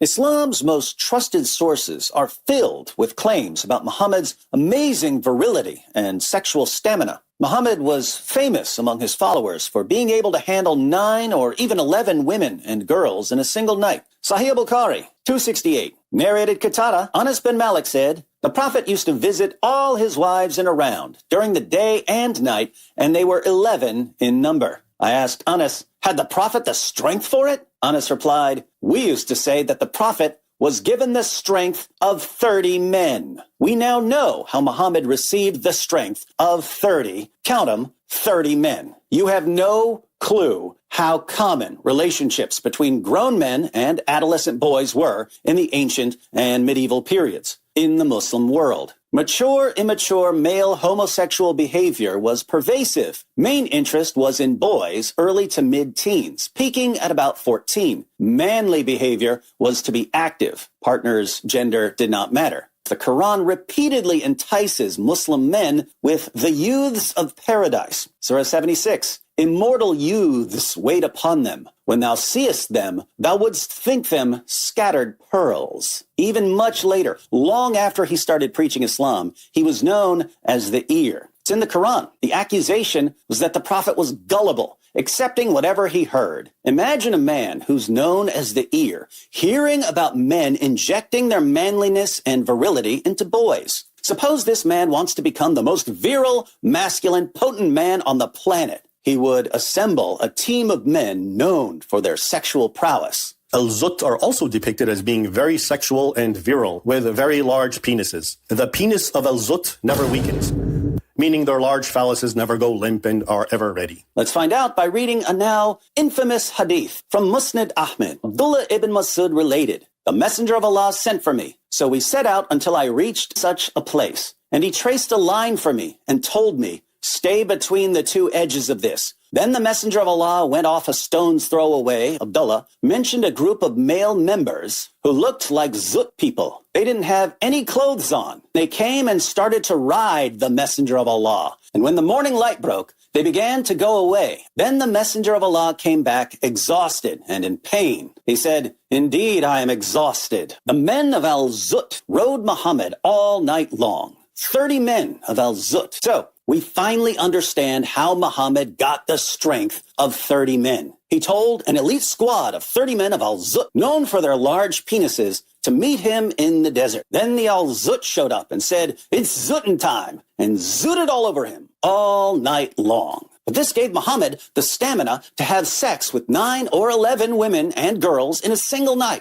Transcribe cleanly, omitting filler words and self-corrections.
Islam's most trusted sources are filled with claims about Muhammad's amazing virility and sexual stamina. Muhammad was famous among his followers for being able to handle 9 or even 11 women and girls in a single night. Sahih Bukhari, 268. Narrated Qatada, Anas bin Malik said, the Prophet used to visit all his wives in a round during the day and night, and they were 11 in number. I asked Anas, had the Prophet the strength for it? Anas replied, we used to say that the Prophet was given the strength of 30 men. We now know how Muhammad received the strength of 30, count them, 30 men. You have no clue how common relationships between grown men and adolescent boys were in the ancient and medieval periods in the Muslim world. Mature, immature male homosexual behavior was pervasive. Main interest was in boys early to mid-teens, peaking at about 14. Manly behavior was to be active. Partners' gender did not matter. The Quran repeatedly entices Muslim men with the youths of paradise. Surah 76. Immortal youths wait upon them. When thou seest them, thou wouldst think them scattered pearls. Even much later, long after he started preaching Islam, he was known as the ear. It's in the Quran. The accusation was that the Prophet was gullible, accepting whatever he heard. Imagine a man who's known as the ear, hearing about men injecting their manliness and virility into boys. Suppose this man wants to become the most virile, masculine, potent man on the planet. He would assemble a team of men known for their sexual prowess. Al-Zut are also depicted as being very sexual and virile, with very large penises. The penis of Al-Zut never weakens, meaning their large phalluses never go limp and are ever ready. Let's find out by reading a now infamous hadith from Musnad Ahmed. Abdullah ibn Masud related, the Messenger of Allah sent for me, so we set out until I reached such a place. And he traced a line for me and told me, stay between the two edges of this. Then the Messenger of Allah went off a stone's throw away. Abdullah mentioned a group of male members who looked like Zut people. They didn't have any clothes on. They came and started to ride the Messenger of Allah. And when the morning light broke, they began to go away. Then the Messenger of Allah came back exhausted and in pain. He said, indeed, I am exhausted. The men of Al-Zut rode Muhammad all night long. 30 men of Al-Zut. So we finally understand how Muhammad got the strength of 30 men. He told an elite squad of 30 men of Al-Zut, known for their large penises, to meet him in the desert. Then the Al-Zut showed up and said, it's Zutin time, and zooted all over him all night long. But this gave Muhammad the stamina to have sex with 9 or 11 women and girls in a single night.